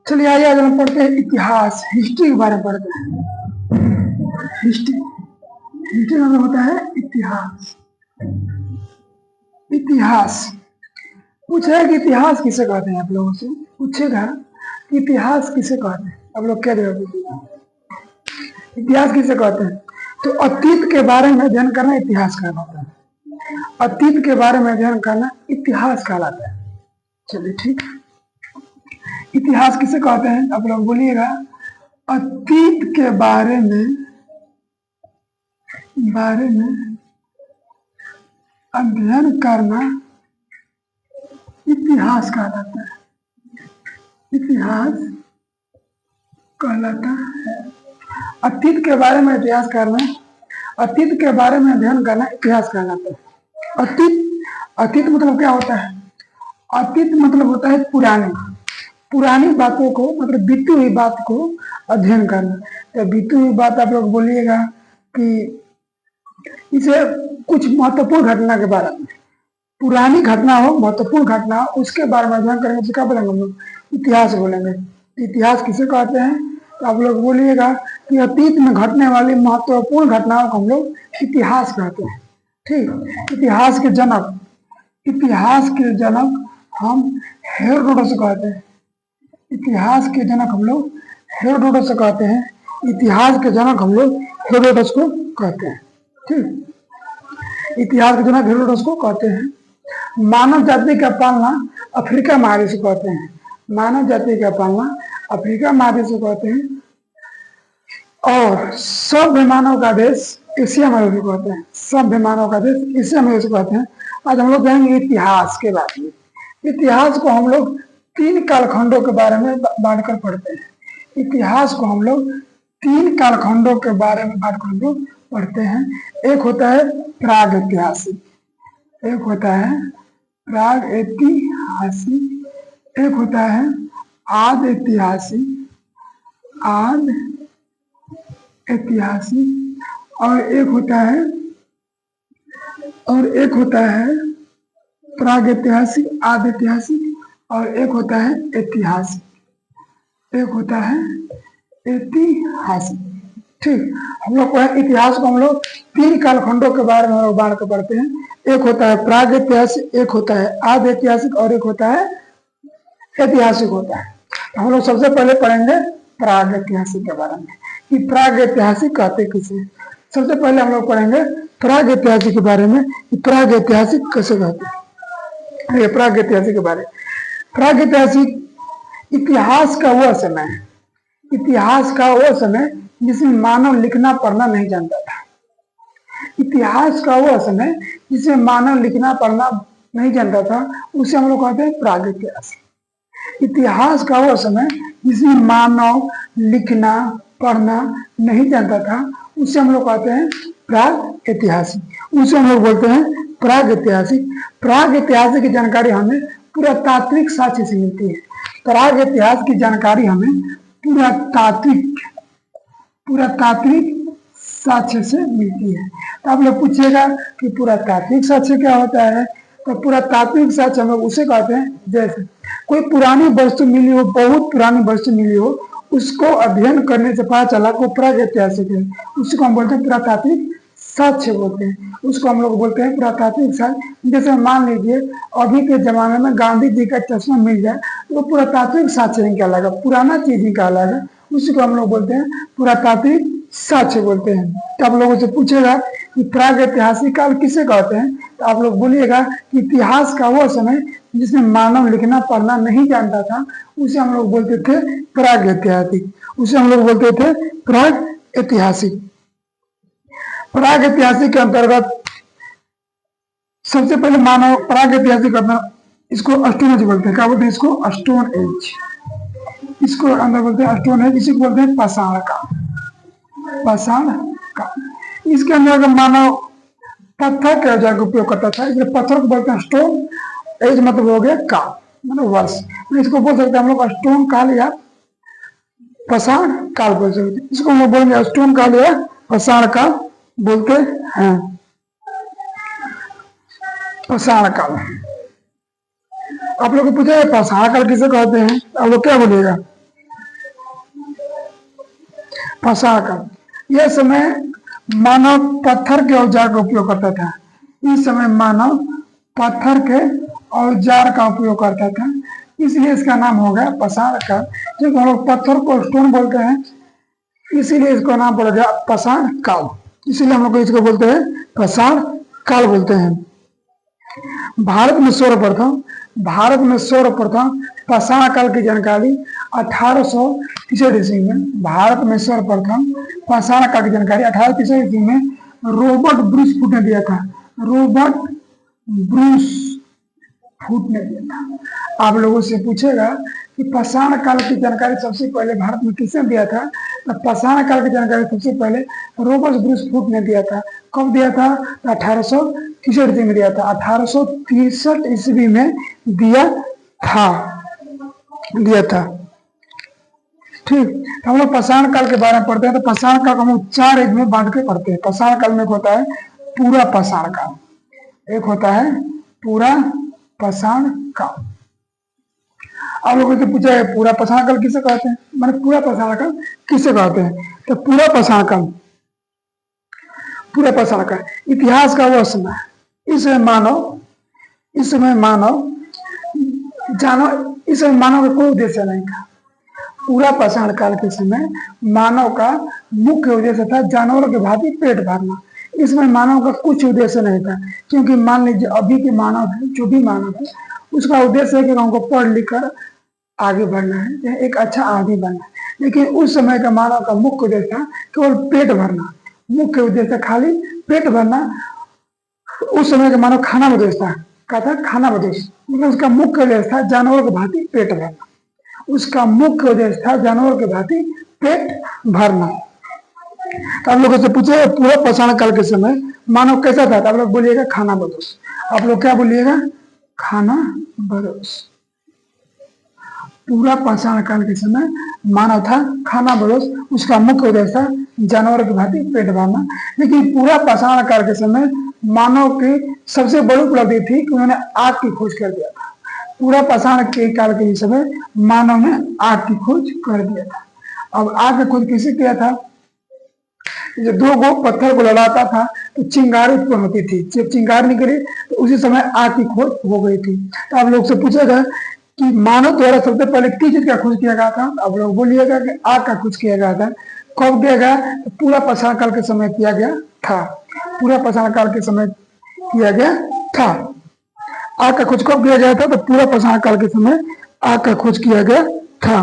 चलिए आइए आज हम पढ़ते हैं इतिहास, हिस्ट्री के बारे में पढ़ते हैं। हिस्ट्री हिस्ट्री मतलब होता है इतिहास। इतिहास पूछेगा कि इतिहास किसे कहते हैं, आप लोगों से पूछेगा कि इतिहास किसे कहते हैं, आप लोग क्या जवाब दीजिएगा? इतिहास किसे कहते हैं? तो अतीत के बारे में अध्ययन करना इतिहास कहलाता है। अतीत के बारे में अध्ययन करना इतिहास कहलाता है। चलिए ठीक, इतिहास किसे कहते हैं आप लोग बोलिएगा? अतीत के बारे में अध्ययन करना इतिहास कहलाता है। इतिहास कहलाता है। अतीत के बारे में इतिहास करना, अतीत के बारे में अध्ययन करना इतिहास कहलाता है। अतीत मतलब क्या होता है? अतीत मतलब होता है पुरानी बातों को, मतलब बीती हुई बात को अध्ययन करना। तो बीती हुई बात आप लोग बोलिएगा कि इसे कुछ महत्वपूर्ण घटना के बारे में, पुरानी घटना हो, महत्वपूर्ण घटना हो, उसके बारे में अध्ययन करेंगे तो क्या बोलेंगे हम लोग? इतिहास बोलेंगे। इतिहास किसे कहते हैं? तो आप लोग बोलिएगा कि अतीत में घटने वाली महत्वपूर्ण घटनाओं को हम लोग इतिहास कहते हैं। ठीक, इतिहास के जनक हम हेरोडोटस कहते हैं। इतिहास के जनक हम लोग हेरोडोटस से कहते हैं। इतिहास के जनक हम लोग हेरोडोटस को कहते हैं। ठीक, इतिहास के जनक हेरोडोटस को कहते हैं। मानव जाति का पालना अफ्रीका महादेश को कहते हैं। मानव जाति का पालना अफ्रीका महादेश को कहते हैं। और सभ्य मानव का देश एशिया महादेश को कहते हैं। सभ्य मानव का देश एशिया महादेश को कहते हैं। आज हम लोग जानेंगे इतिहास के बारे में। इतिहास को हम लोग 3 कालखंडों के बारे में बांटकर पढ़ते हैं। इतिहास को हम लोग 3 कालखंडों के बारे में बांटकर पढ़ते हैं। एक होता है प्राग ऐतिहासिक, एक होता है प्राग ऐतिहासिक, एक होता है आद ऐतिहासिक, और एक होता है प्राग ऐतिहासिक, आद ऐतिहासिक, और एक होता है ऐतिहासिक, ठीक। हम लोग इतिहास को हम लोग 3 कालखंडों के बारे में हम लोग बांट के पढ़ते हैं। एक होता है प्राग ऐतिहासिक, एक होता है आद ऐतिहासिक, और एक होता है ऐतिहासिक होता है। तो हम लोग सबसे पहले पढ़ेंगे प्राग ऐतिहासिक के बारे में कि प्राग ऐतिहासिक कहते किसे। सबसे पहले हम लोग पढ़ेंगे प्राग ऐतिहासिक के बारे में कि प्राग ऐतिहासिक कैसे कहते हैं। प्राग ऐतिहासिक के बारे में, प्राग ऐतिहासिक इतिहास का वह समय है, इतिहास का वह समय जिसमें मानव लिखना पढ़ना नहीं जानता था। इतिहास का वह समय जिसमें मानव लिखना पढ़ना नहीं जानता था, उसे हम लोग कहते हैं प्राग ऐतिहासिक। इतिहास का वह समय जिसमें मानव लिखना पढ़ना नहीं जानता था, उसे हम लोग कहते हैं प्राग ऐतिहासिक। उसे हम लोग बोलते हैं प्राग ऐतिहासिक। प्राग इतिहास की जानकारी हमें पुरातात्विक साक्ष्य से मिलती है। प्राग इतिहास की जानकारी हमें पुरातात्विक साक्ष्य से मिलती है। तो आप लोग पूछिएगा कि पुरातात्विक साक्ष्य क्या होता है? तो पुरातात्विक साक्ष्य हम लोग उसे कहते हैं जैसे कोई पुरानी वस्तु मिली हो, बहुत पुरानी वस्तु मिली हो, उसको अध्ययन करने से पता चला को प्राग ऐतिहासिक है, उसको हम बोलते हैं पुरातात्विक साक्ष्य बोलते हैं। उसको हम लोग बोलते हैं पुरातात्विक साक्ष्य। जैसे मान लीजिए अभी के जमाने में गांधी जी का चश्मा मिल जाए तो पुरातात्विक साक्ष्य नहीं कहलाएगा, पुराना चीज ही कहलाएगा, उसी को हम लोग बोलते हैं पुरातात्विक साक्ष्य बोलते हैं। तो आप लोगों से पूछेगा कि प्राग ऐतिहासिक काल किसे कहते हैं, तो आप लोग बोलिएगा कि इतिहास का वो समय जिसमें मानव लिखना पढ़ना नहीं जानता था, उसे हम लोग बोलते थे प्राग ऐतिहासिक। उसे हम लोग बोलते थे प्राग ऐतिहासिक। प्राग ऐतिहासिक के अंतर्गत सबसे पहले मानव प्राग ऐतिहासिक इसको स्टोन एज बोलते हैं। क्या बोलते हैं इसको? Stone age. इसको अंदर बोलते हैं स्टोन एज। इसी को बोलते हैं पाषाण काल। इसके अंदर अगर मानव पत्थर के औजार का उपयोग करता था, इसलिए पत्थर को बोलते हैं स्टोन एज, मतलब हो गया काल, मतलब वर्ष। इसको बोल सकते हैं हम लोग स्टोन काल या पाषाण काल बोल सकते हैं। इसको हम लोग बोलेंगे स्टोन काल या पाषाण काल बोलते हैं। पाषाण काल आप लोग को पूछा पाषाण काल किसे कहते हैं, आप लोग क्या बोलिएगा? पाषाण काल। यह समय मानव पत्थर के औजार का उपयोग करता था। इस समय मानव पत्थर के औजार का उपयोग करता था, इसलिए इसका नाम हो गया पाषाण काल। जो हम लोग पत्थर को स्टोन बोलते हैं, इसीलिए इसका नाम पड़ गया पाषाण काल। इसीलिए हम लोग इसको बोलते हैं पाषाण काल बोलते हैं। भारत में सर्वप्रथम पाषाण काल की जानकारी 1863 ईस्वी में, भारत में सर्वप्रथम पाषाण काल की जानकारी 1863 ईस्वी में रॉबर्ट ब्रूस फुट ने दिया था। रॉबर्ट ब्रूस फुट ने दिया था। आप लोगों से पूछेगा कि पाषाण काल की जानकारी सबसे पहले भारत में किसने दिया था, तो पाषाण काल की जानकारी सबसे पहले रॉबर्ट ब्रूस फुट ने दिया था। कब दिया था? 1863 ईस्वी में दिया था। 1863 ईस्वी में दिया था। ठीक, तो हम लोग पाषाण काल के बारे में पढ़ते हैं। तो पाषाण काल को हम लोग 4 एक में बांट के पढ़ते हैं। पाषाण काल में एक होता है पूरा पाषाण काल, एक होता है पूरा पाषाण काल। आप लोगों से पूछा है पूरा पाषाण काल किसे कहते हैं, माने पूरा पाषाण काल किसे कहते हैं? तो पूरा पाषाण काल इतिहास का वह समय, इसमें मानव का कोई उद्देश्य नहीं था। पूरा पाषाण काल के समय मानव का मुख्य उद्देश्य था जानवरों के भांति पेट भरना। इसमें मानव का कुछ उद्देश्य नहीं था, क्योंकि मान लीजिए अभी के मानव है, जो भी मानव है, उसका उद्देश्य है कि हमको पढ़ लिख कर आगे बढ़ना है, एक अच्छा आदमी बनना है। लेकिन उस समय का मानव का मुख्य उद्देश्य था केवल पेट भरना, मुख्य उद्देश्य खाली पेट भरना। उस समय का मानव खाना बदोश था, क्या था? खाना बदोश। मतलब उसका मुख्य उद्देश्य था जानवरों के भांति पेट भरना। उसका मुख्य उद्देश्य था जानवरों के भांति पेट भरना। तो आप लोगों से पूछे पूरा पाषाण काल के समय मानव कैसा था, तो आप लोग बोलिएगा खाना बदोश। आप लोग क्या बोलिएगा? खाना बदोश। पूरा पाषाण काल के समय मानव था खाना बदोश, उसका मुख्य उद्देश्य था जानवरों की भांति पेट भरना। लेकिन पूरा पाषाण काल के समय मानव की सबसे बड़ी उपलब्धि थी कि उन्होंने आग की खोज कर दिया था। पूरा पाषाण के काल के समय मानव ने आग की खोज कर दिया था। अब आग की खोज किसे किया था? जब 2 गो पत्थर को लड़ाता था तो चिंगारी उत्पन्न होती थी। जब चिंगारी निकली तो उसी समय आग की खोज हो गई थी। तो आप लोग से पूछेगा कि मानव द्वारा सबसे पहले किस चीज का खोज किया गया था? आप लोग बोलिएगा कि आग का खोज किया गया था। कब किया गया? तो पूरा पाषाण काल के समय किया गया था। पूरा पाषाण काल के समय किया गया था। आग का खोज कब किया गया था? तो पूरा पाषाण काल के समय आग का खोज किया गया था।